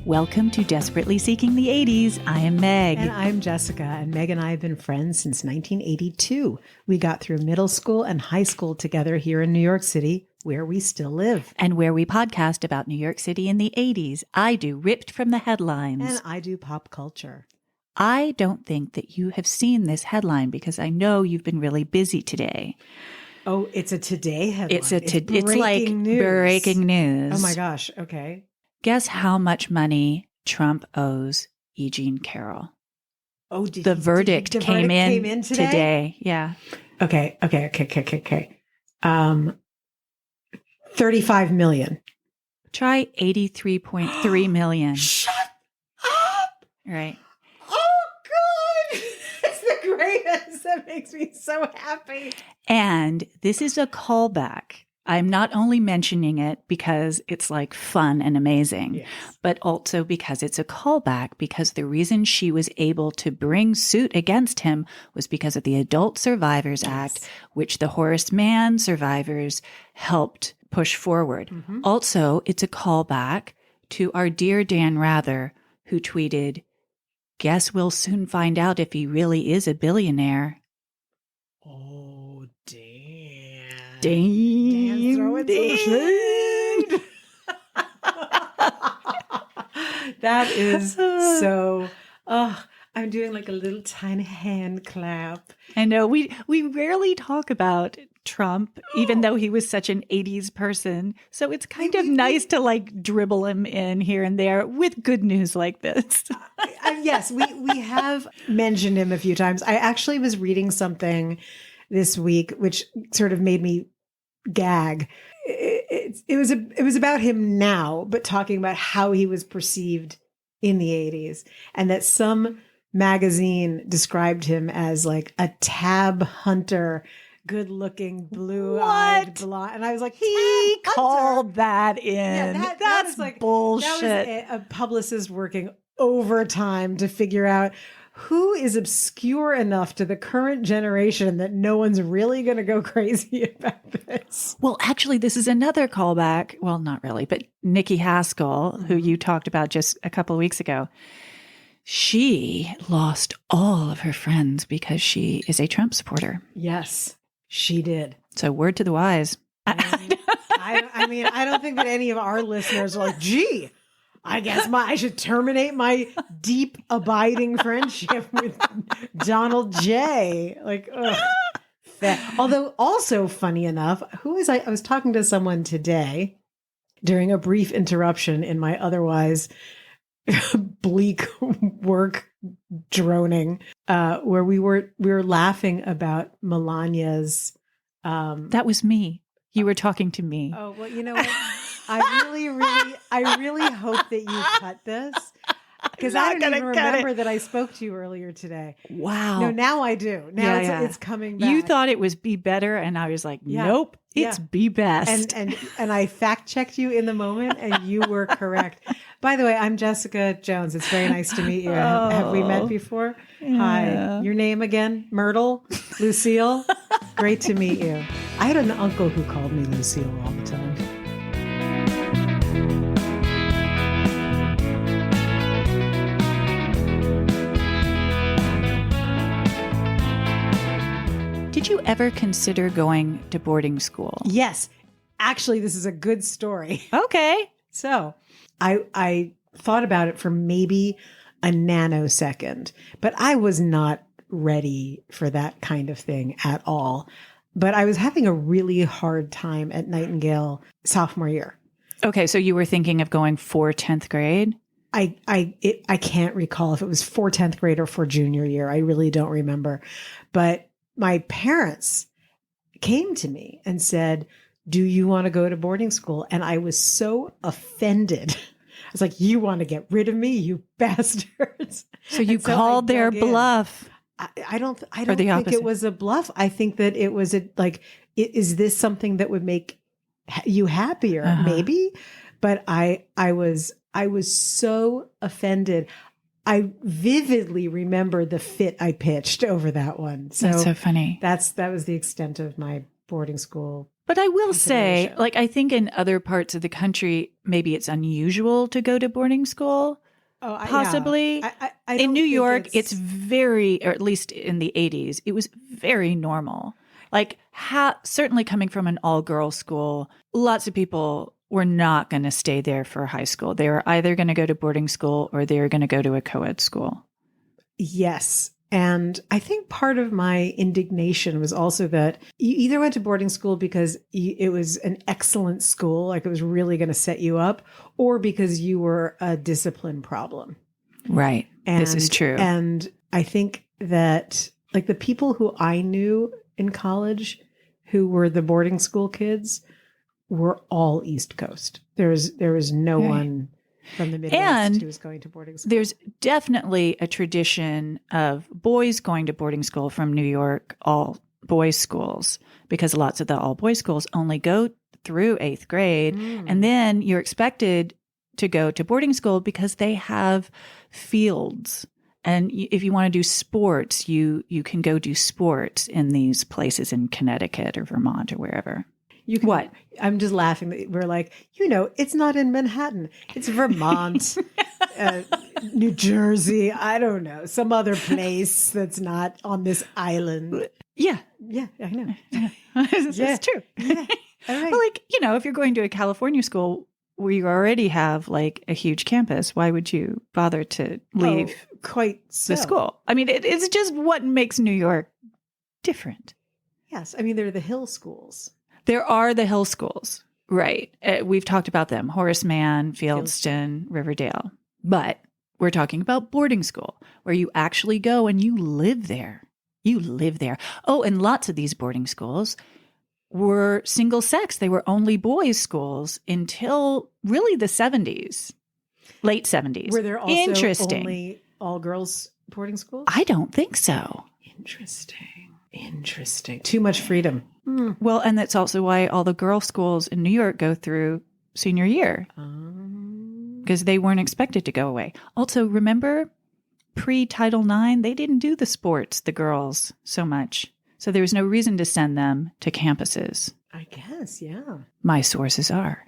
Welcome to Desperately Seeking the 80s. I am Meg. And I'm Jessica. And Meg and I have been friends since 1982. We got through middle school and high school together here in New York City, where we still live. And where we podcast about New York City in the 80s. I do Ripped from the Headlines. And I do pop culture. I don't think that you have seen this headline because I know you've been really busy today. Oh, it's a today headline. It's like news. Breaking news. Oh my gosh. Okay. Guess how much money Trump owes E. Jean Carroll? Oh, the verdict came in today. Yeah. Okay. 35 million. Try 83.3 million. Shut up. Right. Oh, good. It's the greatest. That makes me so happy. And this is a callback. I'm not only mentioning it because it's like fun and amazing, yes, but also because it's a callback, because the reason she was able to bring suit against him was because of the Adult Survivors Act, which the Horace Mann survivors helped push forward. Mm-hmm. Also, it's a callback to our dear Dan Rather, who tweeted, "Guess we'll soon find out if he really is a billionaire." Oh, Dan. Dan, throw it some shade. That is so. Oh, I'm doing like a little tiny hand clap. I know we rarely talk about Trump, even though he was such an 80s person. So it's kind of nice to like dribble him in here and there with good news like this. Yes, we have mentioned him a few times. I actually was reading something this week, which sort of made me gag. It was about him now, but talking about how he was perceived in the 80s, and that some magazine described him as like a tab hunter, good-looking, blue-eyed blonde. And I was like, he called that in. Yeah, that's like bullshit. That was a publicist working overtime to figure out who is obscure enough to the current generation that no one's really going to go crazy about this. Well, actually, this is another callback. Well, not really, but Nikki Haskell, who you talked about just a couple of weeks ago, she lost all of her friends because she is a Trump supporter. Yes, she did. So word to the wise. I mean, I don't think that any of our listeners are like, gee, I guess I should terminate my deep, abiding friendship with Donald J. Like, ugh. Although, also funny enough, I was talking to someone today during a brief interruption in my otherwise bleak work droning, where we were laughing about Melania's. That was me. You were talking to me. Oh, well, you know what? I really hope that you cut this, because I don't even remember that I spoke to you earlier today. Wow. No, now I do. Now it's coming back. You thought it was Be Better, and I was like, nope, it's Be Best. And I fact checked you in the moment, and you were correct. By the way, I'm Jessica Jones. It's very nice to meet you. Oh, have we met before? Yeah. Hi. Your name again? Myrtle? Lucille? Great to meet you. I had an uncle who called me Lucille all the time. Did you ever consider going to boarding school? Yes. Actually, this is a good story. Okay. So I thought about it for maybe a nanosecond, but I was not ready for that kind of thing at all. But I was having a really hard time at Nightingale sophomore year. Okay. So you were thinking of going for 10th grade? I can't recall if it was for 10th grade or for junior year. I really don't remember. But my parents came to me and said, "Do you want to go to boarding school?" And I was so offended. I was like, "You want to get rid of me, you bastards." So you called their bluff. I don't think it was a bluff. I think that it was is this something that would make you happier? Uh-huh. Maybe. But I was so offended. I vividly remember the fit I pitched over that one. So that's so funny. That was the extent of my boarding school But I will say, consideration. like, I think in other parts of the country, maybe it's unusual to go to boarding school. Oh, Possibly. yeah. I In don't New think York, it's very, or at least in the 80s, it was very normal. Like, certainly coming from an all-girls school, lots of people were not going to stay there for high school. They were either going to go to boarding school or they were going to go to a co-ed school. Yes. And I think part of my indignation was also that you either went to boarding school because it was an excellent school, like it was really going to set you up, or because you were a discipline problem. Right. And, this is true. And I think that like the people who I knew in college who were the boarding school kids were all East Coast. There was no one from the Midwest who was going to boarding school. There's definitely a tradition of boys going to boarding school from New York, all boys schools, because lots of the all boys schools only go through 8th grade. And then you're expected to go to boarding school because they have fields. And if you want to do sports, you can go do sports in these places in Connecticut or Vermont or wherever. What? I'm just laughing that we're like, it's not in Manhattan. It's Vermont, New Jersey. I don't know. Some other place that's not on this island. Yeah. Yeah, I know. It's true. Yeah. All right. Well, like, if you're going to a California school where you already have like a huge campus, why would you bother to leave quite the school? I mean, it's just what makes New York different. Yes. I mean, they're the hill schools. There are the hill schools, right? We've talked about them, Horace Mann, Fieldston, Riverdale. But we're talking about boarding school, where you actually go and you live there. You live there. Oh, and lots of these boarding schools were single sex. They were only boys' schools until really the 70s, late 70s. Were there also only all-girls boarding schools? I don't think so. Interesting. Too much freedom. Well, and that's also why all the girl schools in New York go through senior year, because they weren't expected to go away. Also, remember pre-Title IX, they didn't do the sports, the girls, so much. So there was no reason to send them to campuses. I guess, yeah. My sources are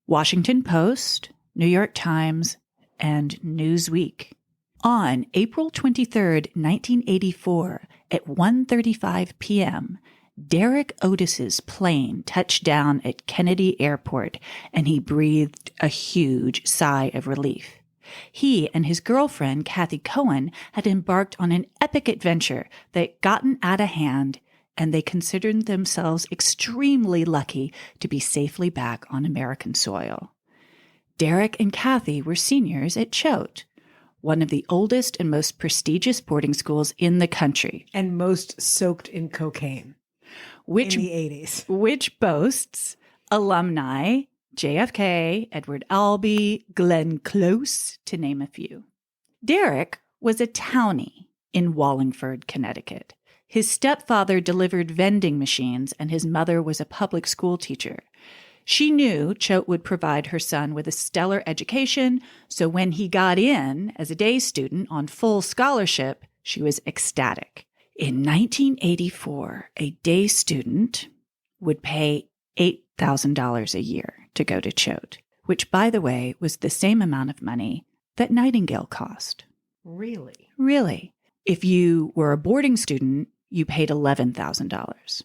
Washington Post, New York Times, and Newsweek. On April 23rd, 1984, at 1:35 p.m., Derek Otis's plane touched down at Kennedy Airport, and he breathed a huge sigh of relief. He and his girlfriend, Kathy Cohen, had embarked on an epic adventure that had gotten out of hand, and they considered themselves extremely lucky to be safely back on American soil. Derek and Kathy were seniors at Choate, one of the oldest and most prestigious boarding schools in the country. And most soaked in cocaine in the 80s. Which boasts alumni JFK, Edward Albee, Glenn Close, to name a few. Derek was a townie in Wallingford, Connecticut. His stepfather delivered vending machines, and his mother was a public school teacher. She knew Choate would provide her son with a stellar education, so when he got in as a day student on full scholarship, she was ecstatic. In 1984, a day student would pay $8,000 a year to go to Choate, which, by the way, was the same amount of money that Nightingale cost. Really? Really. If you were a boarding student, you paid $11,000.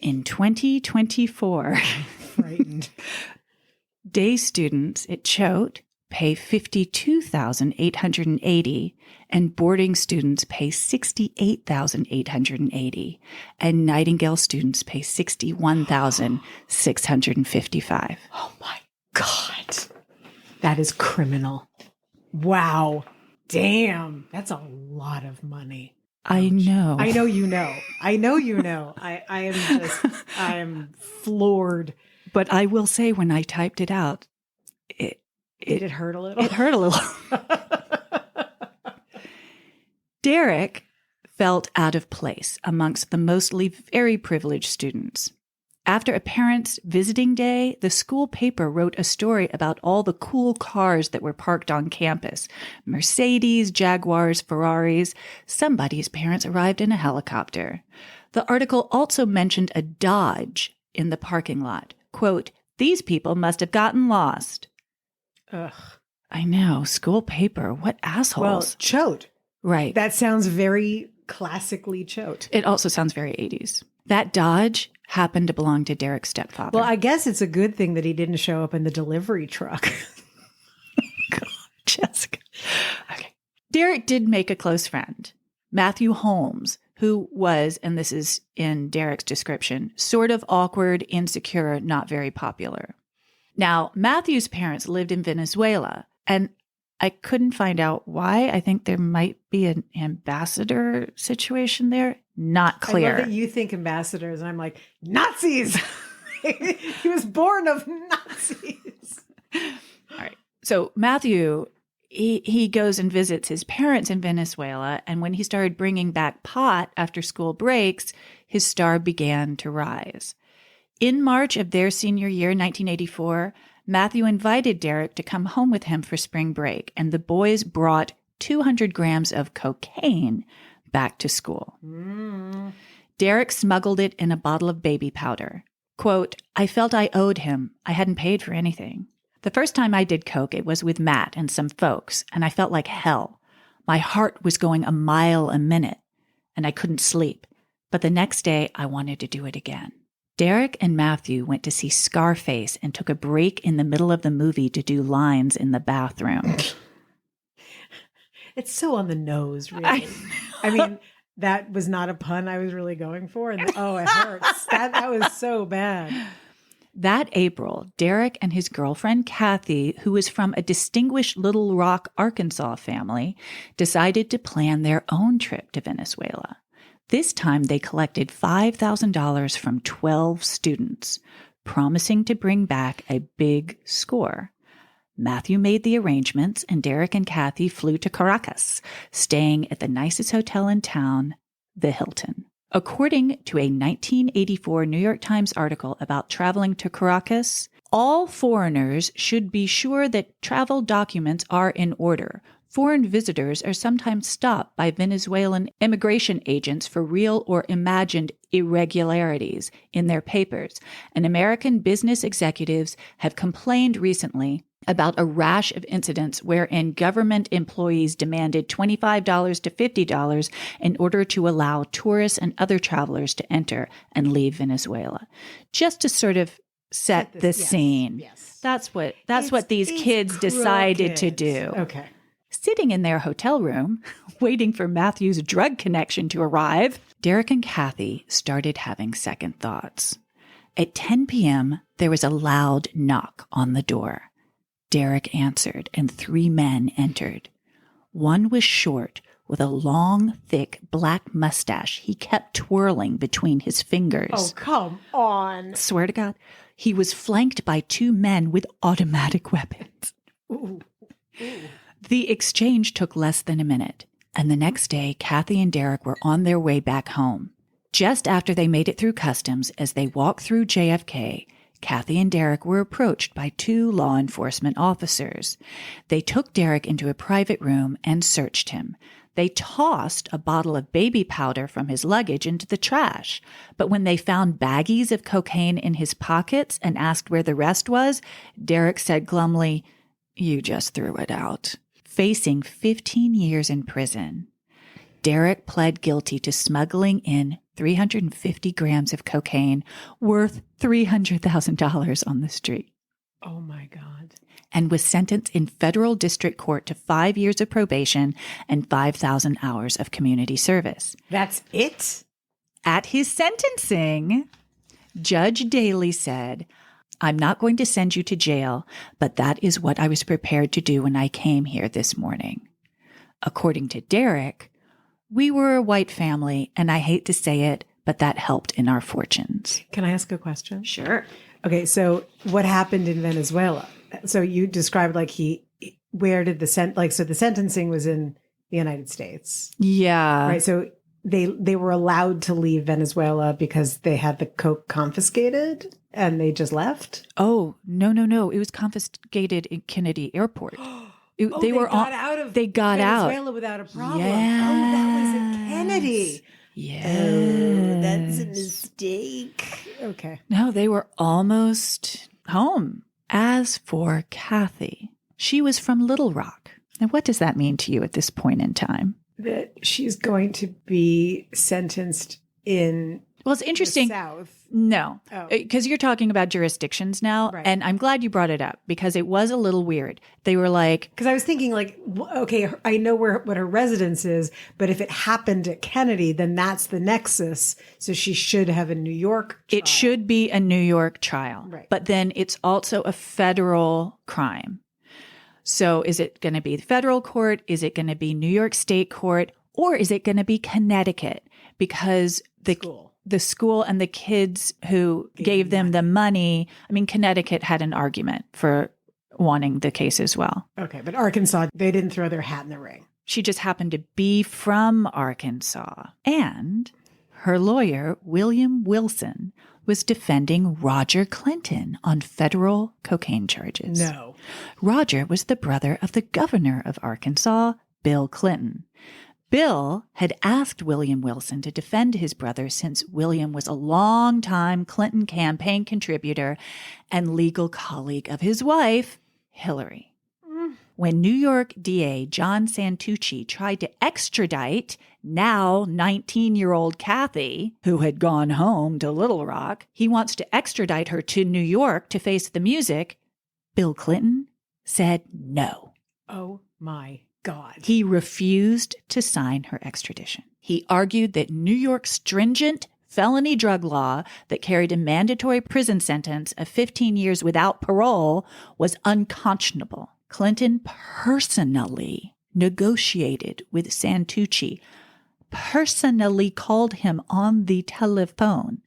In 2024, frightened. Day students at Choate pay $52,880 and boarding students pay $68,880 and Nightingale students pay $61,655. Oh my God. That is criminal. Wow. Damn. That's a lot of money. I know. I know you know. I know you know. I am floored. But I will say, when I typed it out, Did it hurt a little? It hurt a little. Derek felt out of place amongst the mostly very privileged students. After a parents' visiting day, the school paper wrote a story about all the cool cars that were parked on campus. Mercedes, Jaguars, Ferraris. Somebody's parents arrived in a helicopter. The article also mentioned a Dodge in the parking lot. Quote, "These people must have gotten lost." Ugh. I know. School paper. What Well, assholes. Choate. Right. That sounds very classically Choate. It also sounds very 80s. That Dodge happened to belong to Derek's stepfather. Well, I guess it's a good thing that he didn't show up in the delivery truck. God, Jessica. Okay. Derek did make a close friend, Matthew Holmes, who was, and this is in Derek's description, sort of awkward, insecure, not very popular. Now, Matthew's parents lived in Venezuela, and I couldn't find out why. I think there might be an ambassador situation there. Not clear. I love that you think ambassadors, and I'm like, Nazis! He was born of Nazis. All right. So Matthew, he goes and visits his parents in Venezuela, and when he started bringing back pot after school breaks, his star began to rise. In March of their senior year, 1984, Matthew invited Derek to come home with him for spring break, and the boys brought 200 grams of cocaine back to school. Derek smuggled it in a bottle of baby powder. Quote, "I felt I owed him. I hadn't paid for anything. The first time I did coke, it was with Matt and some folks, and I felt like hell. My heart was going a mile a minute, and I couldn't sleep. But the next day, I wanted to do it again." Derek and Matthew went to see Scarface and took a break in the middle of the movie to do lines in the bathroom. It's so on the nose, really. I mean, that was not a pun I was really going for. And oh, it hurts. That was so bad. That April, Derek and his girlfriend, Kathy, who was from a distinguished Little Rock, Arkansas family, decided to plan their own trip to Venezuela. This time, they collected $5,000 from 12 students, promising to bring back a big score. Matthew made the arrangements, and Derek and Kathy flew to Caracas, staying at the nicest hotel in town, the Hilton. According to a 1984 New York Times article about traveling to Caracas, all foreigners should be sure that travel documents are in order. Foreign visitors are sometimes stopped by Venezuelan immigration agents for real or imagined irregularities in their papers, and American business executives have complained recently about a rash of incidents wherein government employees demanded $25 to $50 in order to allow tourists and other travelers to enter and leave Venezuela. Just to sort of set the scene. Yes. That's what these kids decided to do. Okay. Sitting in their hotel room, waiting for Matthew's drug connection to arrive, Derek and Kathy started having second thoughts. At 10 p.m., there was a loud knock on the door. Derek answered, and 3 men entered. One was short, with a long, thick black mustache he kept twirling between his fingers. Oh, come on. Swear to God. He was flanked by 2 men with automatic weapons. Ooh. Ooh. The exchange took less than a minute, and the next day, Kathy and Derek were on their way back home. Just after they made it through customs, as they walked through JFK, Kathy and Derek were approached by 2 law enforcement officers. They took Derek into a private room and searched him. They tossed a bottle of baby powder from his luggage into the trash. But when they found baggies of cocaine in his pockets and asked where the rest was, Derek said glumly, "You just threw it out." Facing 15 years in prison, Derek pled guilty to smuggling in 350 grams of cocaine worth $300,000 on the street. Oh, my God. And was sentenced in federal district court to 5 years of probation and 5,000 hours of community service. That's it? At his sentencing, Judge Daly said, "I'm not going to send you to jail, but that is what I was prepared to do when I came here this morning." According to Derek, "We were a white family, and I hate to say it, but that helped in our fortunes." Can I ask a question? Sure. Okay, so what happened in Venezuela? So you described like where did the sentencing was in the United States. Yeah. Right. So they were allowed to leave Venezuela because they had the coke confiscated and they just left? Oh, no. It was confiscated in Kennedy Airport. They got out. Venezuela Without a problem. Yeah. Oh, that was in Kennedy. Oh, that's a Yes. mistake. Okay. No, they were almost home. As for Kathy, she was from Little Rock. Now, what does that mean to you at this point in time? That she's going to be sentenced in Well, it's interesting. the South. No, Oh. because you're talking about jurisdictions now. Right. And I'm glad you brought it up because it was a little weird. They were like, Because I was thinking, like, okay, I know what her residence is, but if it happened at Kennedy, then that's the nexus. So she should have a New York trial. it should be a New York trial. Right. But then it's also a federal crime. So is it going to be federal court? Is it going to be New York State court? Or is it going to be Connecticut? Because the school and the kids who gave them the money, I mean, Connecticut had an argument for wanting the case as well. Okay, but Arkansas, they didn't throw their hat in the ring. She just happened to be from Arkansas. And her lawyer, William Wilson, was defending Roger Clinton on federal cocaine charges. No. Roger was the brother of the governor of Arkansas, Bill Clinton. Bill had asked William Wilson to defend his brother since William was a longtime Clinton campaign contributor and legal colleague of his wife, Hillary. When New York DA John Santucci tried to extradite now 19-year-old Kathy, who had gone home to Little Rock, he wants to extradite her to New York to face the music, Bill Clinton said no. Oh my God. He refused to sign her extradition. He argued that New York's stringent felony drug law that carried a mandatory prison sentence of 15 years without parole was unconscionable. Clinton personally negotiated with Santucci, personally called him on the telephone,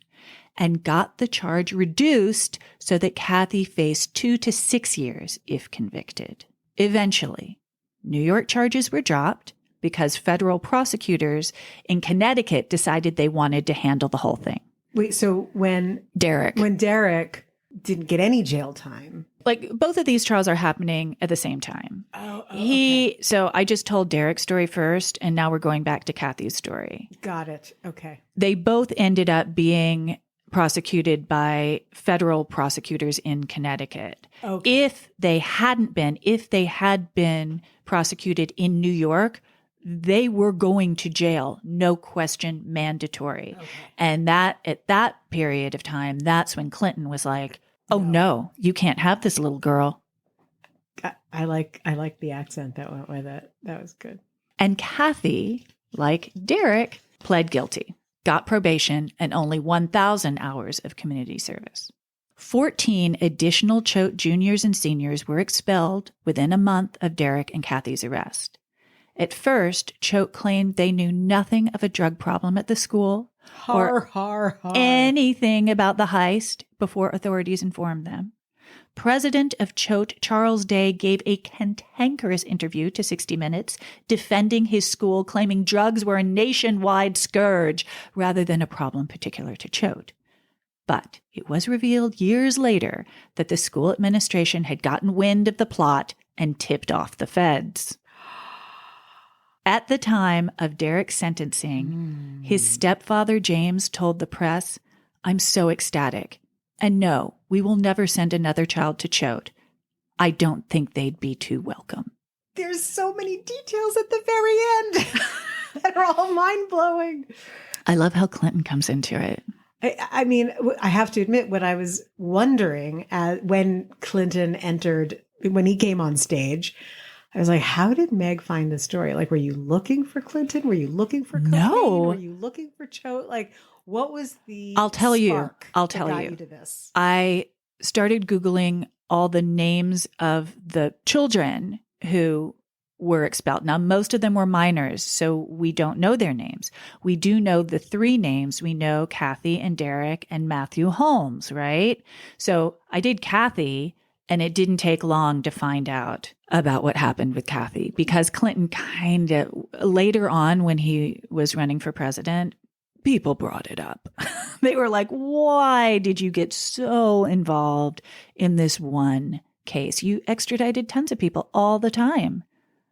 and got the charge reduced so that Kathy faced 2 to 6 years if convicted. Eventually, New York charges were dropped because federal prosecutors in Connecticut decided they wanted to handle the whole thing. Wait, so when Derek didn't get any jail time. Like both of these trials are happening at the same time. Okay. So I just told Derek's story first, and now we're going back to Kathy's story. Got it. Okay. They both ended up being prosecuted by federal prosecutors in Connecticut. Okay. If they had been prosecuted in New York, they were going to jail, no question, mandatory. Okay. And that at that period of time, that's when Clinton was like, "Oh no, you can't have this little girl." I like the accent that went with it. That was good. And Kathy, like Derek, pled guilty, got probation, and only 1,000 hours of community service. 14 additional Choate juniors and seniors were expelled within a month of Derek and Kathy's arrest. At first, Choate claimed they knew nothing of a drug problem at the school or anything about the heist before authorities informed them. President of Choate, Charles Day, gave a cantankerous interview to 60 Minutes, defending his school, claiming drugs were a nationwide scourge rather than a problem particular to Choate. But it was revealed years later that the school administration had gotten wind of the plot and tipped off the feds. At the time of Derek's sentencing, his stepfather, James, told the press, "I'm so ecstatic. And no, we will never send another child to Choate. I don't think they'd be too welcome." There's so many details at the very end that are all mind-blowing. I love how Clinton comes into it. I mean, I have to admit, what I was wondering when Clinton entered, when he came on stage, I was like, how did Meg find this story? Like, were you looking for Clinton? Were you looking for cocaine? No. Were you looking for Choate? Like, what was the I'll tell you that got you to this? I started Googling all the names of the children who were expelled. Now, most of them were minors, so we don't know their names. We do know the 3 names. We know Kathy and Derek and Matthew Holmes, right? So I did Kathy, and it didn't take long to find out about what happened with Kathy, because Clinton kind of, later on when he was running for president, people brought it up. They were like, "Why did you get so involved in this one case? You extradited tons of people all the time.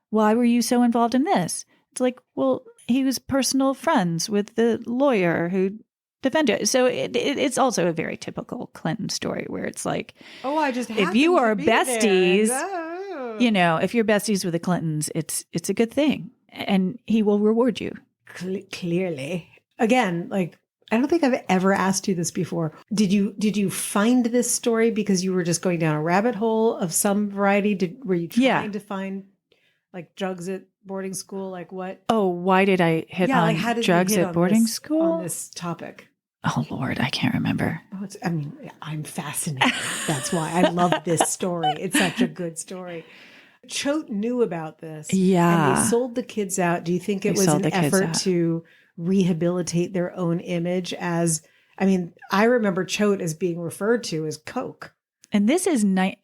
Why were you so involved in this?" It's like, well, he was personal friends with the lawyer who defended it. So it's also a very typical Clinton story where it's like, oh, I just if you are happened to be besties, there. you know, if you're besties with the Clintons, it's a good thing, and he will reward you. Clearly, again, like, I don't think I've ever asked you this before. Did you find this story because you were just going down a rabbit hole of some variety? Were you trying to find like drugs at boarding school? Like what? Oh, why did I hit on how did you drugs hit at on boarding this, school? on this topic? Oh Lord, I can't remember. Oh, I mean, I'm fascinated. That's why I love this story. It's such a good story. Choate knew about this. Yeah. And they sold the kids out. Do you think it They was sold an the kids effort out. to rehabilitate their own image as, I mean, I remember Choate as being referred to as Coke. And this is I'm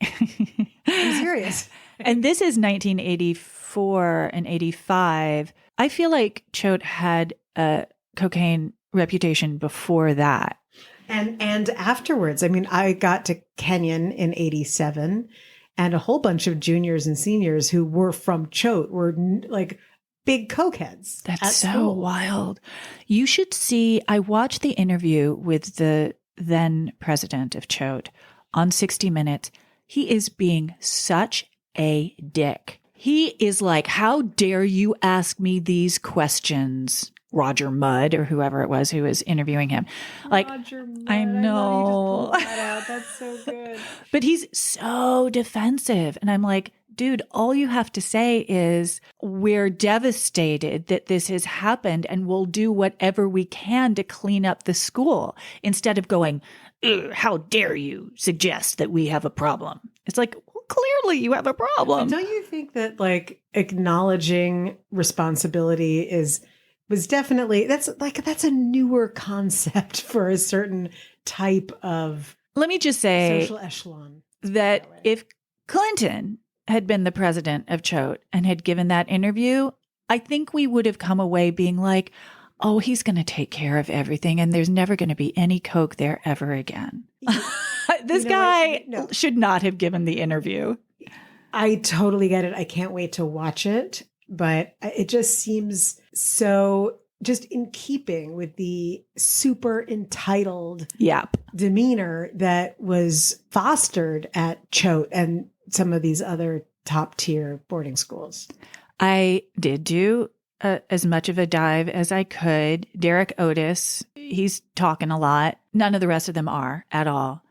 serious. And this is 1984 and 85. I feel like Choate had a cocaine reputation before that. And afterwards, I mean, I got to Kenyon in 87, and a whole bunch of juniors and seniors who were from Choate were like big cokeheads. That's so wild. You should see, I watched the interview with the then president of Choate on 60 Minutes. He is being such a dick. He is like, how dare you ask me these questions? Roger Mudd or whoever it was who was interviewing him. Like, Roger Mudd, I know. I that out. That's so good. But he's so defensive. And I'm like, dude, all you have to say is we're devastated that this has happened and we'll do whatever we can to clean up the school instead of going, how dare you suggest that we have a problem? It's like, well, clearly you have a problem. Don't you think that like acknowledging responsibility was definitely, that's a newer concept for a certain type of Let me just say social echelon. that if Clinton had been the president of Choate and had given that interview, I think we would have come away being like, oh, he's going to take care of everything and there's never going to be any Coke there ever again. This guy should not have given the interview. I totally get it. I can't wait to watch it, but it just seems so just in keeping with the super entitled demeanor that was fostered at Choate and some of these other top tier boarding schools. I did do as much of a dive as I could. Derek Otis, he's talking a lot. None of the rest of them are at all.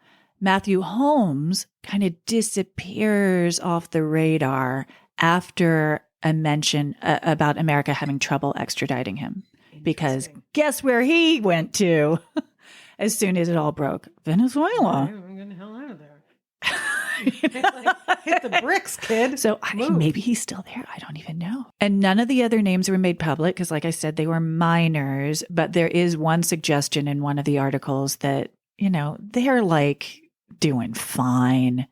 Matthew Holmes kind of disappears off the radar after a mention about America having trouble extraditing him. Because guess where he went to as soon as it all broke? Venezuela. I'm getting the hell out of there. Hit the bricks, kid. So maybe he's still there. I don't even know. And none of the other names were made public because, like I said, they were minors. But there is one suggestion in one of the articles that, you know, they're like doing fine.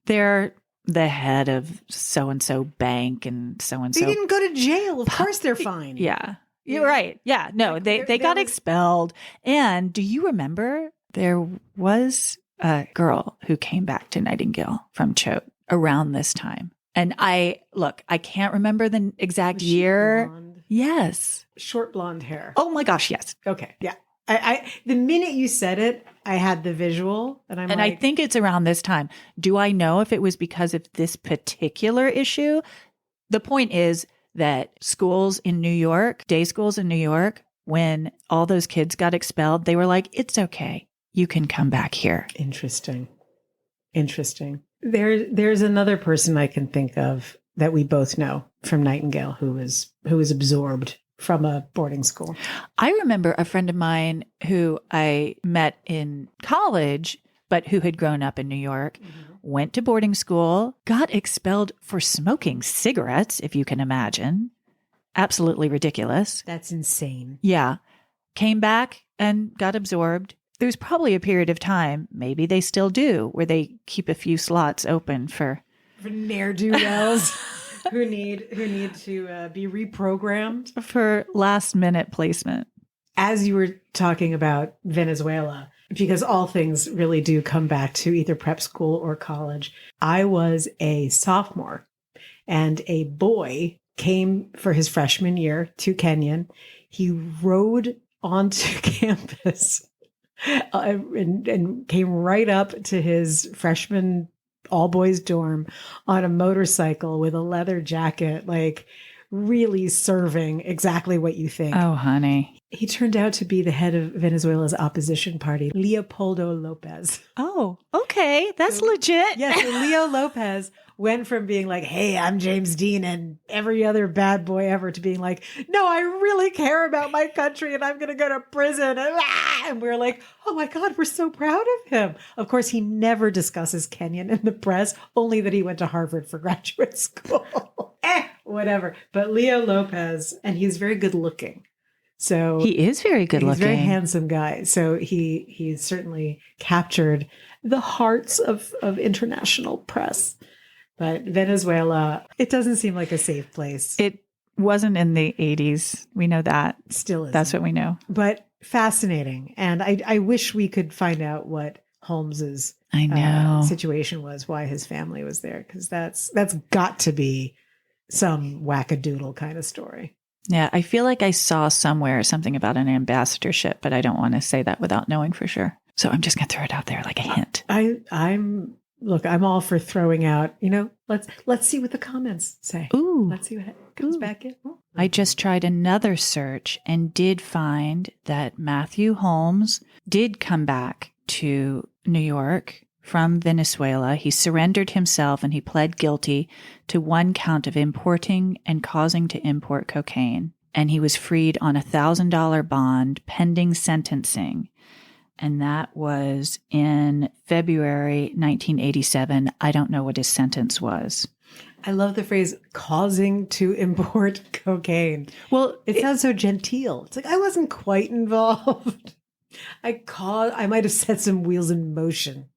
They're the head of so-and-so bank and so-and-so. They didn't go to jail. Of course they're fine. Yeah. You're right. Yeah. No, like they got expelled. And do you remember there was a girl who came back to Nightingale from Choate around this time? And I can't remember the exact year. Blonde? Yes. Short blonde hair. Oh my gosh. Yes. Okay. Yeah. I the minute you said it, I had the visual and I think it's around this time. Do I know if it was because of this particular issue? The point is that schools in New York, day schools in New York, when all those kids got expelled, they were like, it's okay. You can come back here. Interesting. There's another person I can think of that we both know from Nightingale who was absorbed from a boarding school. I remember a friend of mine who I met in college, but who had grown up in New York, went to boarding school, got expelled for smoking cigarettes, if you can imagine. Absolutely ridiculous. That's insane. Yeah. Came back and got absorbed. There's probably a period of time, maybe they still do, where they keep a few slots open for ne'er-do-wells who need to be reprogrammed for last minute placement. As you were talking about Venezuela, because all things really do come back to either prep school or college. I was a sophomore and a boy came for his freshman year to Kenyon. He rode onto campus and came right up to his freshman all boys dorm on a motorcycle with a leather jacket, like really serving exactly what you think. Oh, honey. He turned out to be the head of Venezuela's opposition party, Leopoldo Lopez. Oh, okay. That's legit. Yes, and Leo Lopez went from being like, hey, I'm James Dean and every other bad boy ever, to being like, no, I really care about my country and I'm going to go to prison. And we're like, oh my God, we're so proud of him. Of course, he never discusses Kenyon in the press, only that he went to Harvard for graduate school. Whatever. But Leo Lopez, and he's very good looking. So He is very good he's looking. a very handsome guy. So he certainly captured the hearts of international press. But Venezuela, it doesn't seem like a safe place. It wasn't in the 80s. We know that. Still is. That's what we know. But fascinating. And I wish we could find out what Holmes's I know. situation was, why his family was there, because that's got to be some wackadoodle kind of story. Yeah, I feel like I saw somewhere something about an ambassadorship, but I don't want to say that without knowing for sure. So I'm just going to throw it out there like a hint. I'm all for throwing out, let's see what the comments say. Ooh. Let's see what comes back in. Ooh. I just tried another search and did find that Matthew Holmes did come back to New York from Venezuela. He surrendered himself and he pled guilty to 1 count of importing and causing to import cocaine. And he was freed on a $1,000 bond pending sentencing. And that was in February 1987. I don't know what his sentence was. I love the phrase causing to import cocaine. Well, It sounds so genteel. It's like, I wasn't quite involved. I might have set some wheels in motion.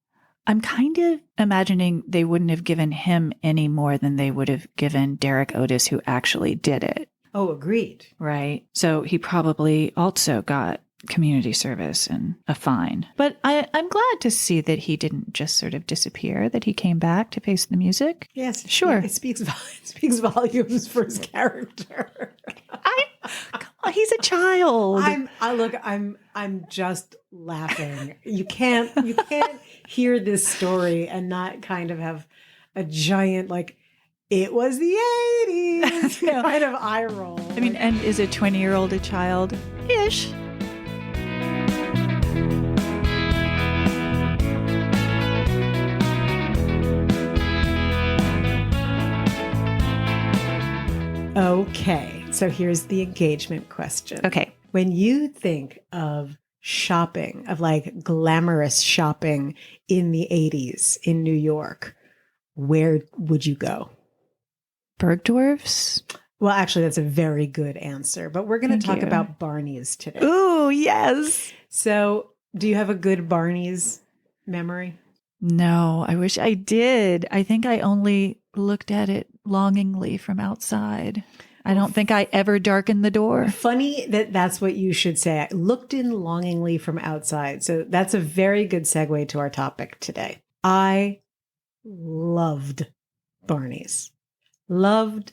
I'm kind of imagining they wouldn't have given him any more than they would have given Derek Otis, who actually did it. Oh, agreed. Right. So he probably also got community service and a fine. But I'm glad to see that he didn't just sort of disappear, that he came back to face the music. Yes. Sure. It speaks volumes for his character. Come on, he's a child. I'm just laughing. You can't hear this story and not kind of have a giant, like, it was the 80s kind of eye roll. I mean, and is a 20-year-old a child? Ish. Okay, so here's the engagement question. Okay. When you think of shopping, of like glamorous shopping in the 80s in New York, where would you go? Bergdorf's? Well, actually, that's a very good answer, but we're going to talk about Barneys today. Ooh, yes. So, do you have a good Barneys memory? No, I wish I did. I think I only looked at it longingly from outside. I don't think I ever darkened the door. Funny that's what you should say. I looked in longingly from outside. So that's a very good segue to our topic today. I loved Barneys. Loved.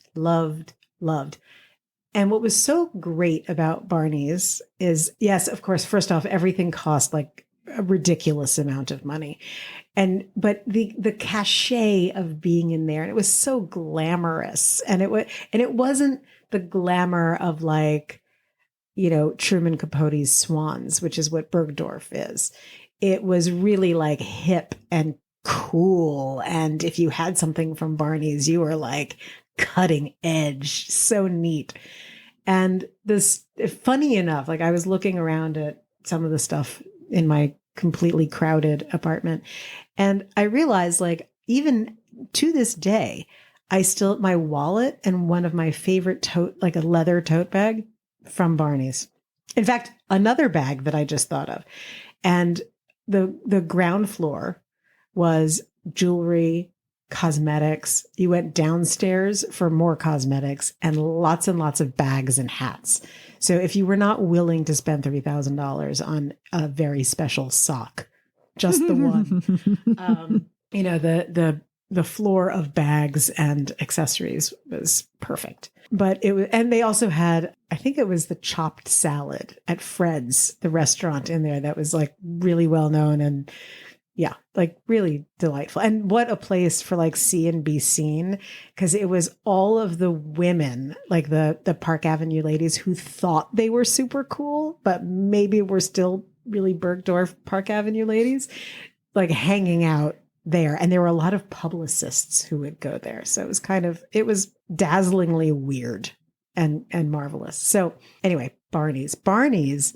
And what was so great about Barneys is, yes, of course, first off, everything cost like a ridiculous amount of money. But the cachet of being in there, and it was so glamorous, and it wasn't the glamour of like, Truman Capote's Swans, which is what Bergdorf is. It was really like hip and cool. And if you had something from Barneys, you were like cutting edge, so neat. And this, funny enough, like I was looking around at some of the stuff in my completely crowded apartment, and I realized, like, even to this day, my wallet and one of my favorite like a leather tote bag from Barneys. In fact, another bag that I just thought of. And the ground floor was jewelry, cosmetics. You went downstairs for more cosmetics and lots of bags and hats. So if you were not willing to spend $3,000 on a very special sock, just the one, the the floor of bags and accessories was perfect. But it was, and they also had, I think it was the chopped salad at Fred's, the restaurant in there that was like really well known and yeah, like really delightful. And what a place for like see and be seen, because it was all of the women, like the Park Avenue ladies who thought they were super cool, but maybe were still really Bergdorf Park Avenue ladies, like hanging out there. And there were a lot of publicists who would go there. So it was dazzlingly weird and marvelous. So anyway, Barneys,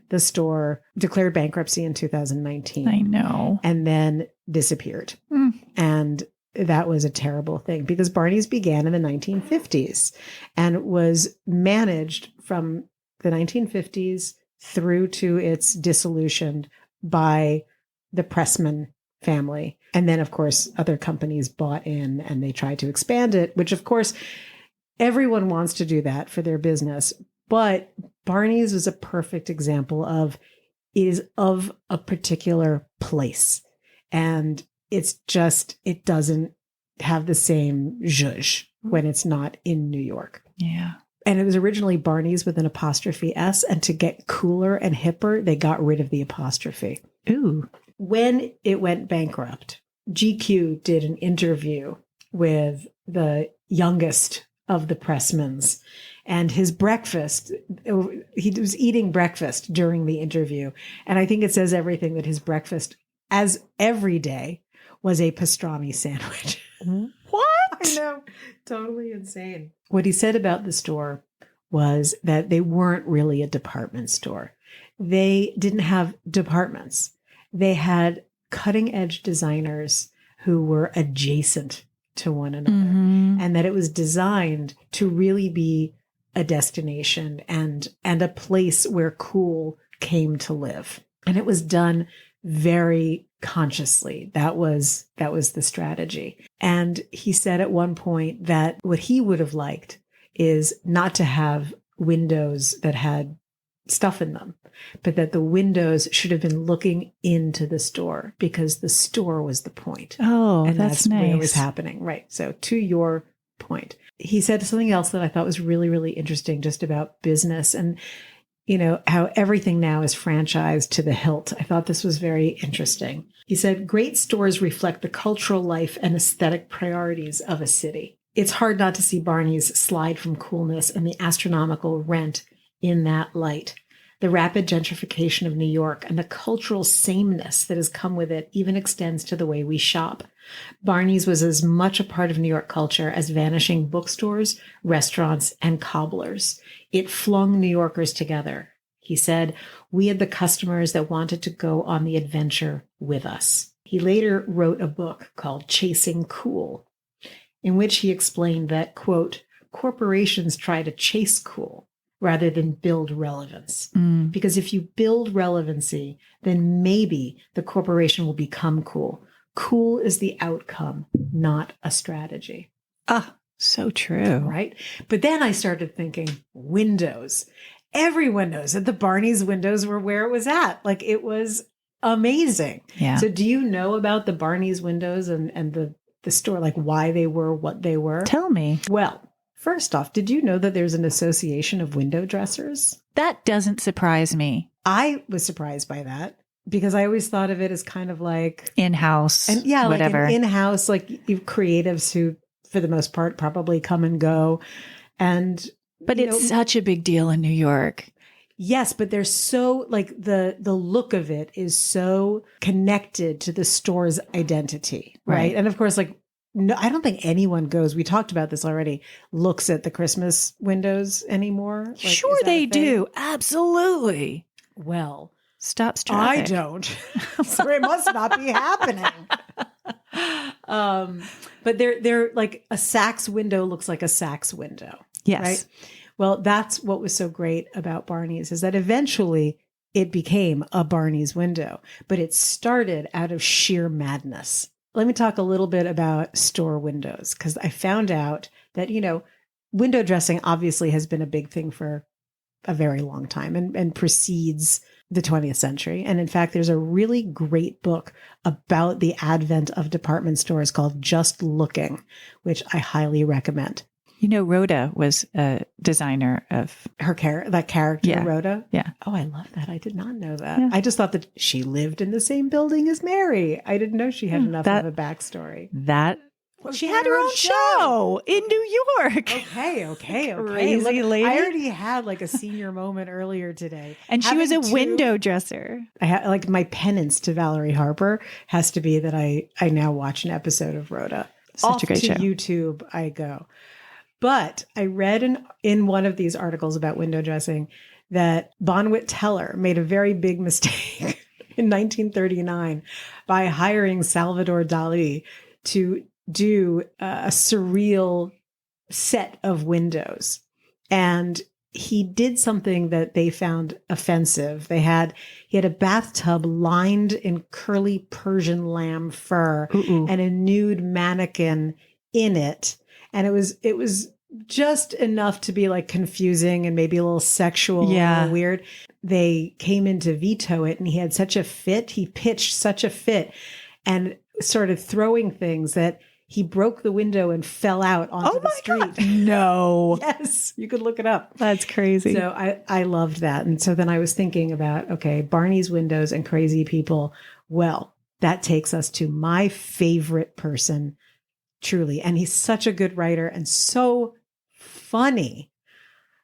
the store declared bankruptcy in 2019. I know. And then disappeared. And that was a terrible thing because Barneys began in the 1950s and was managed from the 1950s through to its dissolution by the Pressman family. And then, of course, other companies bought in and they tried to expand it, which, of course, everyone wants to do that for their business. But Barneys was a perfect example of it is of a particular place. And it's just, it doesn't have the same zhuzh when it's not in New York. Yeah. And it was originally Barneys with an apostrophe S. And to get cooler and hipper, they got rid of the apostrophe. Ooh. When it went bankrupt, GQ did an interview with the youngest of the Pressmans. And his breakfast, he was eating breakfast during the interview. And I think it says everything that his breakfast, as every day, was a pastrami sandwich. What? I know. Totally insane. What he said about the store was that they weren't really a department store. They didn't have departments. They had cutting edge designers who were adjacent to one another, and that it was designed to really be a destination and a place where cool came to live. And it was done very consciously. That was the strategy. And he said at one point that what he would have liked is not to have windows that had stuff in them, but that the windows should have been looking into the store because the store was the point. Oh, and that's where nice. it was happening. Right. So to your point, he said something else that I thought was really, really interesting just about business and, you know, how everything now is franchised to the hilt. I thought this was very interesting. He said, great stores reflect the cultural life and aesthetic priorities of a city. It's hard not to see Barneys slide from coolness and the astronomical rent in that light. The rapid gentrification of New York and the cultural sameness that has come with it even extends to the way we shop. Barneys was as much a part of New York culture as vanishing bookstores, restaurants, and cobblers. It flung New Yorkers together. He said, we had the customers that wanted to go on the adventure with us. He later wrote a book called Chasing Cool, in which he explained that, quote, corporations try to chase cool rather than build relevance. Because if you build relevancy, then maybe the corporation will become cool. Cool is the outcome, not a strategy. Ah, so true. Right? But then I started thinking, windows. Everyone knows that the Barneys windows were where it was at. Like, it was amazing. Yeah. So do you know about the Barneys windows and the store, like why they were what they were? Tell me. Well, first off, did you know that there's an association of window dressers? That doesn't surprise me. I was surprised by that because I always thought of it as kind of like In-house, and yeah, whatever. like an in-house, like you creatives who, for the most part, probably come and go. And but it's such a big deal in New York. yes, but they're so like the look of it is so connected to the store's identity, right? And of course, like no, I don't think anyone goes. We talked about this already. Looks at the Christmas windows anymore. Like, Sure, they do. Absolutely. Well, stops traffic. I don't. So it must not be happening. But they're like a Saks window looks like a Saks window. Yes. Right. Well, that's what was so great about Barneys is that eventually it became a Barneys window, but it started out of sheer madness. Let me talk a little bit about store windows because I found out that, you know, window dressing obviously has been a big thing for a very long time and precedes the 20th century. And in fact, there's a really great book about the advent of department stores called Just Looking, which I highly recommend. You know, Rhoda was a designer of that character, Yeah. Rhoda. Yeah. Oh, I love that. I did not know that. Yeah. I just thought that she lived in the same building as Mary. I didn't know she had enough of a backstory. that. She had her own show in New York. Okay. Crazy Look, lady. I already had like a senior moment earlier today. And she was a Having window dresser. I had like my penance to Valerie Harper has to be that I now watch an episode of Rhoda. Such a great to show. YouTube I go. But I read in one of these articles about window dressing that Bonwit Teller made a very big mistake in 1939 by hiring Salvador Dali to do a surreal set of windows. And he did something that they found offensive. He had a bathtub lined in curly Persian lamb fur and a nude mannequin in it. And it was just enough to be like confusing and maybe a little sexual, a little weird. They came in to veto it, and he had such a fit. He pitched such a fit and started throwing things that he broke the window and fell out onto the street. God. No. Yes, you could look it up. That's crazy. So I loved that. And so then I was thinking about, okay, Barney's windows and crazy people. Well, that takes us to my favorite person, truly. And he's such a good writer and so funny.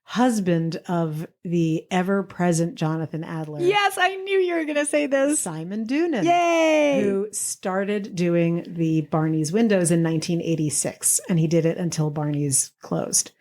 Husband of the ever-present Jonathan Adler. Yes, I knew you were going to say this. Simon Doonan. Yay! Who started doing the Barneys windows in 1986. And he did it until Barneys closed.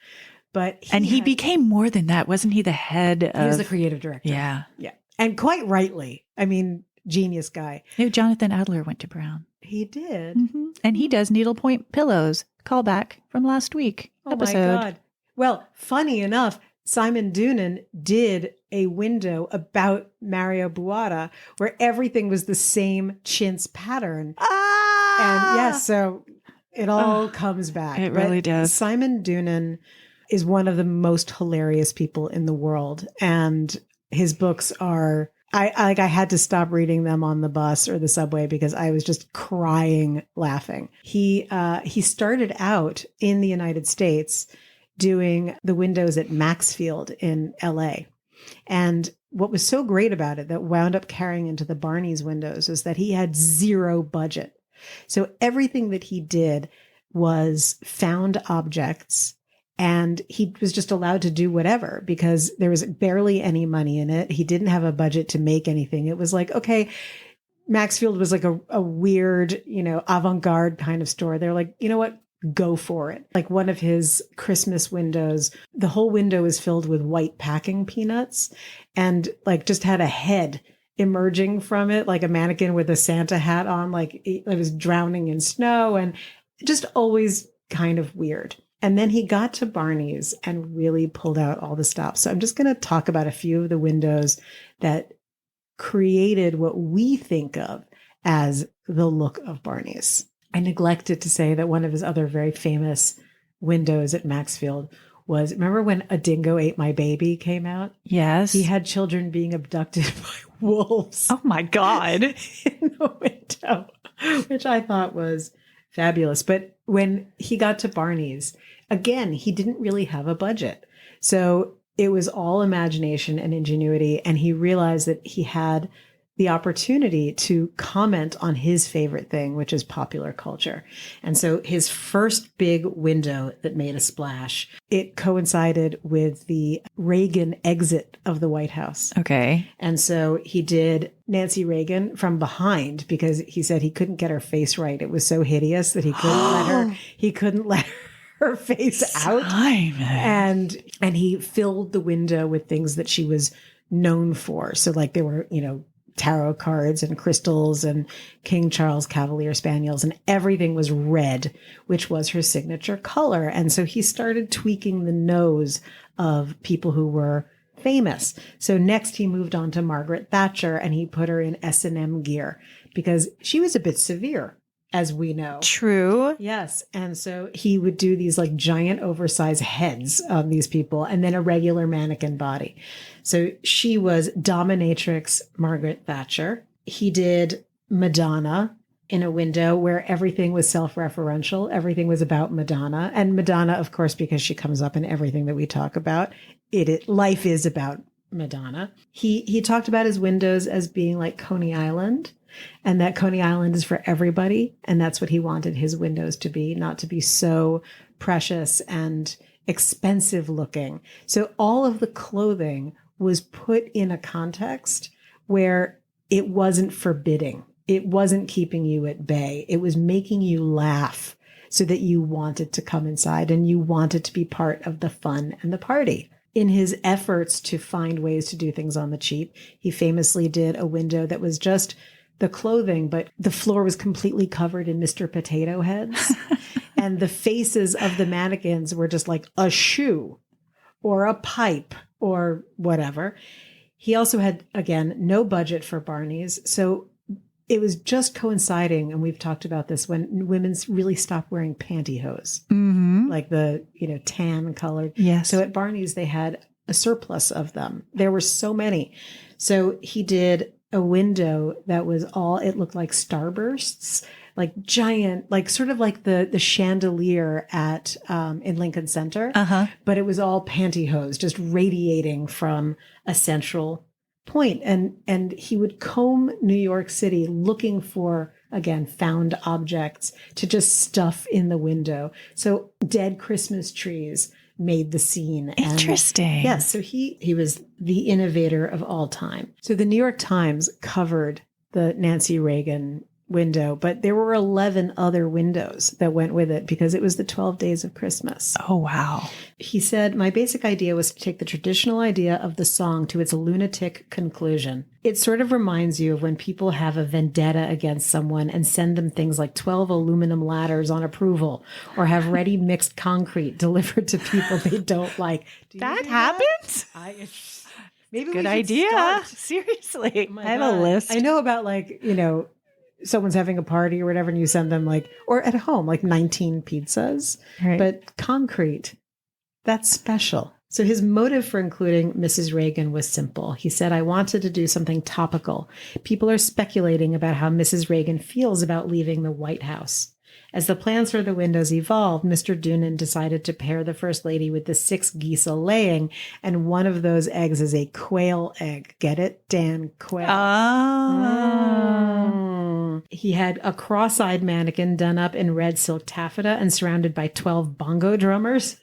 But he became more than that. Wasn't he the head of... He was the creative director. Yeah. Yeah. And quite rightly. I mean, genius guy. No, Jonathan Adler went to Brown. He did. Mm-hmm. And he does needlepoint pillows. Callback from last week episode. Oh my God. Well, funny enough, Simon Doonan did a window about Mario Buotta where everything was the same chintz pattern. And yes, so it all comes back. It really does. Simon Doonan is one of the most hilarious people in the world. And his books are... I had to stop reading them on the bus or the subway because I was just crying laughing. He started out in the United States doing the windows at Maxfield in LA. And what was so great about it that wound up carrying into the Barneys windows is that he had zero budget. So everything that he did was found objects, and he was just allowed to do whatever because there was barely any money in it. He didn't have a budget to make anything. It was like, okay, Maxfield was like a weird, avant-garde kind of store. They're like, you know what? Go for it. Like one of his Christmas windows, the whole window is filled with white packing peanuts and like just had a head emerging from it, like a mannequin with a Santa hat on, like it was drowning in snow and just always kind of weird. And then he got to Barneys and really pulled out all the stops. So I'm just going to talk about a few of the windows that created what we think of as the look of Barneys. I neglected to say that one of his other very famous windows at Maxfield was, remember when A Dingo Ate My Baby came out? Yes. He had children being abducted by wolves. Oh my God. In the window, which I thought was fabulous. But when he got to Barneys, again, he didn't really have a budget. So it was all imagination and ingenuity. And he realized that he had the opportunity to comment on his favorite thing, which is popular culture. And so his first big window that made a splash, it coincided with the Reagan exit of the White House. Okay. And so he did Nancy Reagan from behind because he said he couldn't get her face right. It was so hideous that he couldn't let her face out. And he filled the window with things that she was known for. So like there were, tarot cards and crystals and King Charles Cavalier Spaniels, and everything was red, which was her signature color. And so he started tweaking the nose of people who were famous. So next he moved on to Margaret Thatcher, and he put her in S&M gear because she was a bit severe. as we know. True. Yes. And so he would do these like giant oversized heads on these people and then a regular mannequin body. So she was dominatrix Margaret Thatcher. He did Madonna in a window where everything was self-referential. Everything was about Madonna. And Madonna, of course, because she comes up in everything that we talk about, life is about Madonna. He talked about his windows as being like Coney Island, and that Coney Island is for everybody. And that's what he wanted his windows to be, not to be so precious and expensive looking. So all of the clothing was put in a context where it wasn't forbidding. It wasn't keeping you at bay. It was making you laugh so that you wanted to come inside and you wanted to be part of the fun and the party. In his efforts to find ways to do things on the cheap, he famously did a window that was just the clothing, but the floor was completely covered in Mr. Potato Heads. And the faces of the mannequins were just like a shoe or a pipe or whatever. He also had, again, no budget for Barneys. So it was just coinciding, and we've talked about this, when women really stopped wearing pantyhose, like the, tan colored. Yes. So at Barneys, they had a surplus of them. There were so many. So he did a window that was it looked like starbursts, like giant, like sort of like the chandelier at in Lincoln Center, but it was all pantyhose, just radiating from a central point. And he would comb New York City looking for, again, found objects to just stuff in the window. So dead Christmas trees made the scene. Interesting. Yes. So he was the innovator of all time. So the New York Times covered the Nancy Reagan window, but there were 11 other windows that went with it because it was the 12 days of Christmas. Oh, wow. He said, my basic idea was to take the traditional idea of the song to its lunatic conclusion. It sort of reminds you of when people have a vendetta against someone and send them things like 12 aluminum ladders on approval or have ready mixed concrete delivered to people they don't like. That happens? Maybe good we should idea. start. Seriously. Oh I have a list. I know about someone's having a party or whatever, and you send them or at home, 19 pizzas, Right. but concrete, that's special. So his motive for including Mrs. Reagan was simple. He said, I wanted to do something topical. People are speculating about how Mrs. Reagan feels about leaving the White House. As the plans for the windows evolved, Mr. Doonan decided to pair the First Lady with the 6 geese a-laying, and one of those eggs is a quail egg. Get it? Dan, quail. He had a cross-eyed mannequin done up in red silk taffeta and surrounded by 12 bongo drummers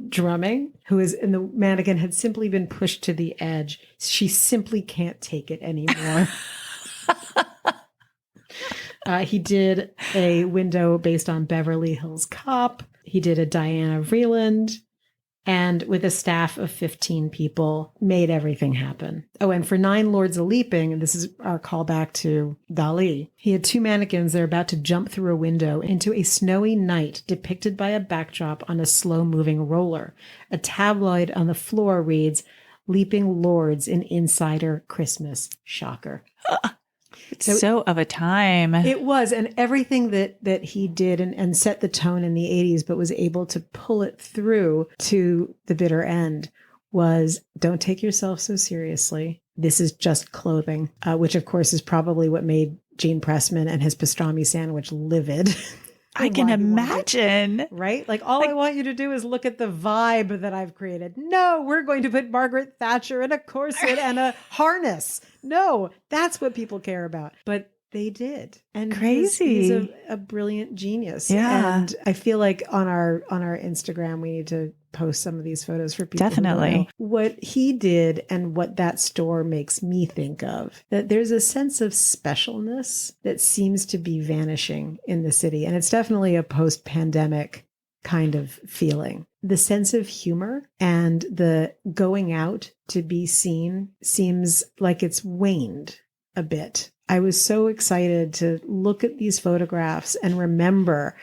drumming, and the mannequin had simply been pushed to the edge. She simply can't take it anymore. He did a window based on Beverly Hills Cop. He did a Diana Vreeland, and with a staff of 15 people, made everything happen. Oh, and for 9 Lords a-Leaping, and this is our callback to Dali, he had 2 mannequins that are about to jump through a window into a snowy night depicted by a backdrop on a slow-moving roller. A tabloid on the floor reads, Leaping Lords in Insider Christmas. Shocker. It's so of a time. It was, and everything that he did and set the tone in the 80s, but was able to pull it through to the bitter end, was don't take yourself so seriously. This is just clothing, which of course is probably what made Gene Pressman and his pastrami sandwich livid. I can imagine. Right? I want you to do is look at the vibe that I've created. No, we're going to put Margaret Thatcher in a corset and a harness. No, that's what people care about. But they did. And crazy. He's a brilliant genius. Yeah. And I feel like on our Instagram, we need to post some of these photos for people. Definitely. Who know what he did and what that store makes me think of. That there's a sense of specialness that seems to be vanishing in the city. And it's definitely a post-pandemic kind of feeling. The sense of humor and the going out to be seen seems like it's waned a bit. I was so excited to look at these photographs and remember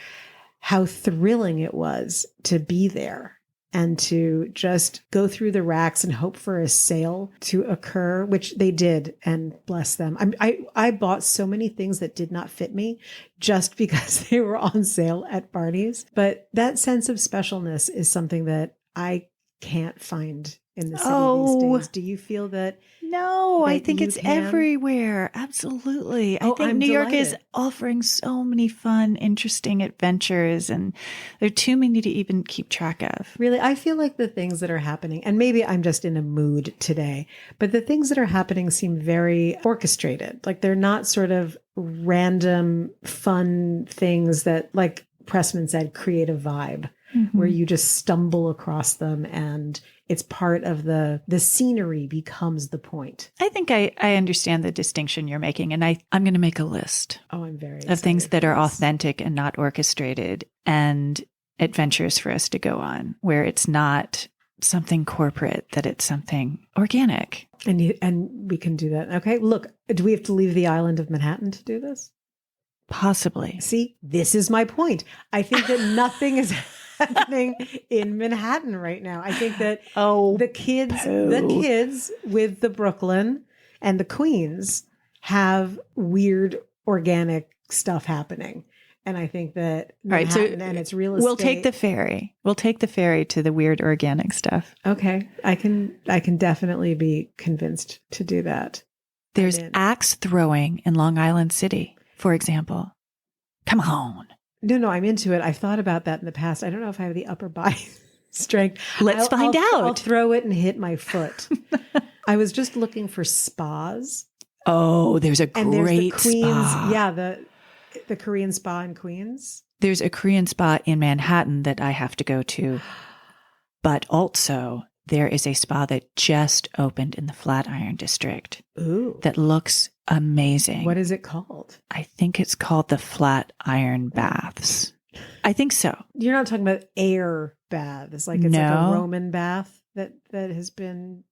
how thrilling it was to be there and to just go through the racks and hope for a sale to occur, which they did, and bless them. I bought so many things that did not fit me just because they were on sale at Barneys. But that sense of specialness is something that I can't find in the city these days. Do you feel that? No, I that think you it's can? Everywhere. Absolutely. I Oh, think I'm New York is delighted. offering so many fun, interesting adventures, and there are too many to even keep track of. Really, I feel like the things that are happening, and maybe I'm just in a mood today, but the things that are happening seem very orchestrated. Like they're not sort of random, fun things that, like Pressman said, create a vibe where you just stumble across them and it's part of the scenery becomes the point. I think I understand the distinction you're making, and I'm going to make a list Oh, I'm very of things excited that for are this. authentic and not orchestrated, and adventures for us to go on where it's not something corporate, that it's something organic. And we can do that. Okay. Look, do we have to leave the island of Manhattan to do this? Possibly. See, this is my point. I think that nothing is happening in Manhattan right now. I think that the kids with the Brooklyn and the Queens have weird organic stuff happening. And I think that Manhattan and its real estate. We'll take the ferry. We'll take the ferry to the weird organic stuff. Okay. I can definitely be convinced to do that. There's axe throwing in Long Island City, for example. Come on. No, I'm into it. I've thought about that in the past. I don't know if I have the upper body strength. Let's find out. I'll throw it and hit my foot. I was just looking for spas. Oh, there's a And there's the great Queens. spa. Yeah, the Korean spa in Queens. There's a Korean spa in Manhattan that I have to go to. But also, there is a spa that just opened in the Flatiron District. Ooh. That looks amazing. What is it called? I think it's called the Flatiron Baths. I think so. You're not talking about air bath. It's like a Roman bath that has been.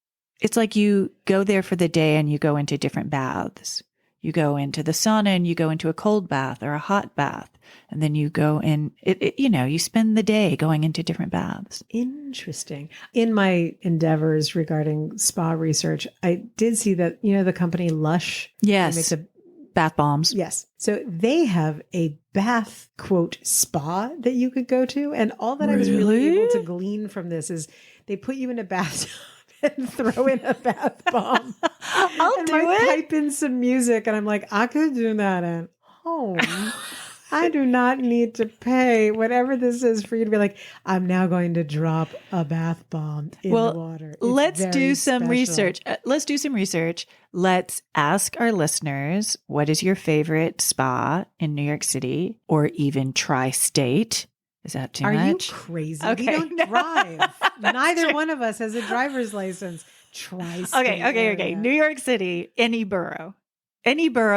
It's like you go there for the day and you go into different baths. You go into the sauna and you go into a cold bath or a hot bath. And then you go in, you spend the day going into different baths. Interesting. In my endeavors regarding spa research, I did see that, the company Lush. Yes. Makes a bath bombs. Yes. So they have a bath, quote, spa that you could go to. And all that I was really able to glean from this is they put you in a bathtub and throw in a bath bomb. I'll do it. Type in some music and I'm like, I could do that at home. I do not need to pay whatever this is for you to be like, I'm now going to drop a bath bomb in the water. Let's do some research. Let's ask our listeners, what is your favorite spa in New York City or even tri-state? Is that too much? Are you crazy? Okay, we don't drive. Neither one of us has a driver's license. Tri-state Okay. area. New York City, any borough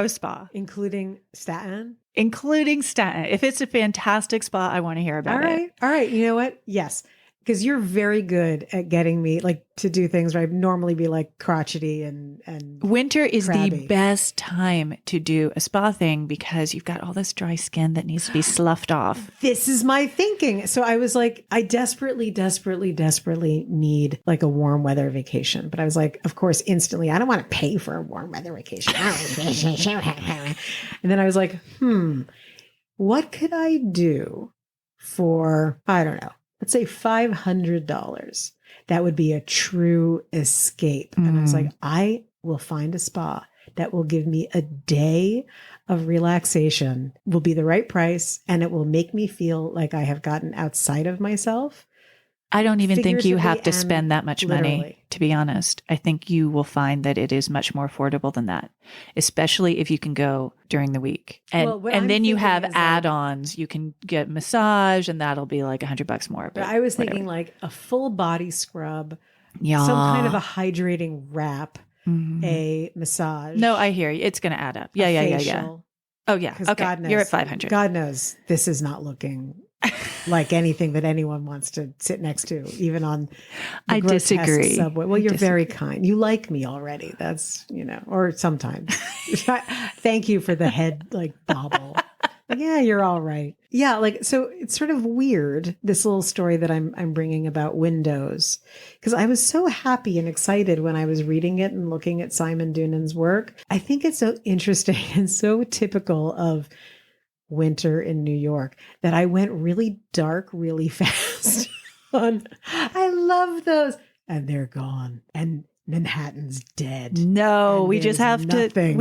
spa. Including Staten? Including Staten. If it's a fantastic spa, I want to hear about it. All right. You know what? Yes. Because you're very good at getting me to do things where I'd normally be crotchety and winter is crabby. The best time to do a spa thing because you've got all this dry skin that needs to be sloughed off. This is my thinking. So I was like, I desperately need a warm weather vacation. But I was like, of course, instantly, I don't want to pay for a warm weather vacation. And then I was like, what could I do for, I don't know, let's say $500. That would be a true escape. And I was like, I will find a spa that will give me a day of relaxation, will be the right price, and it will make me feel like I have gotten outside of myself. I don't even think you have to Figuratively spend that much money, literally. to be honest. I think you will find that it is much more affordable than that, especially if you can go during the week. And then you have add-ons. You can get massage and that'll be like $100 more. But I was whatever. thinking a full body scrub, Yeah. some kind of a hydrating wrap, a massage. No, I hear you. It's going to add up. Yeah. facial. Oh, yeah. Okay. God knows, You're at 500. God knows this is not looking like anything that anyone wants to sit next to, even on the I grotesque disagree. subway. Well, you're very kind. You like me already. That's, or sometimes. Thank you for the head bobble. Yeah, you're all right. Yeah, like so it's sort of weird this little story that I'm bringing about windows because I was so happy and excited when I was reading it and looking at Simon Doonan's work. I think it's so interesting and so typical of winter in New York that I went really dark really fast. I love those and they're gone and Manhattan's dead. No, And we just there's have nothing.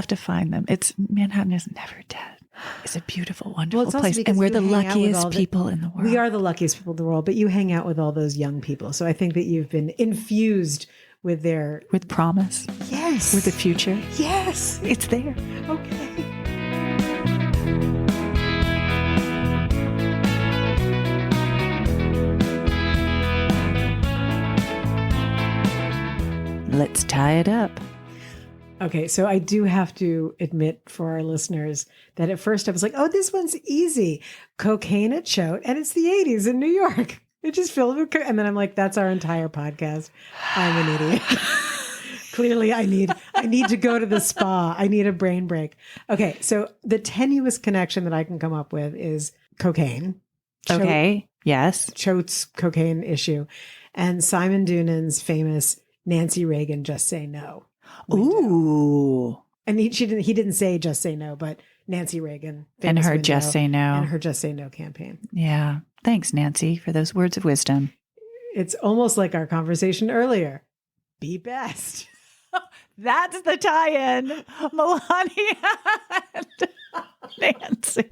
to find them. Manhattan is never dead. It's a beautiful, wonderful it's also place. because And we're you the hang out with all luckiest people in the world. We are the luckiest people in the world, but you hang out with all those young people. So I think that you've been infused with their With promise. yes. With the future. Yes. It's there. Okay. Let's tie it up. Okay, so I do have to admit for our listeners that at first I was like, oh, this one's easy. Cocaine at Choate, and it's the 80s in New York. It just filled with and then I'm like, that's our entire podcast. I'm an idiot. Clearly I need to go to the spa. I need a brain break. Okay, so the tenuous connection that I can come up with is cocaine. Okay. Yes. Choate's cocaine issue, and Simon Doonan's famous Nancy Reagan "Just Say No." window. Ooh. And he didn't say "Just Say No," but Nancy Reagan And famous her window, Just Say No. and her "Just Say No" campaign. Yeah. Thanks, Nancy, for those words of wisdom. It's almost like our conversation earlier. Be best. That's the tie-in. Melania and Nancy.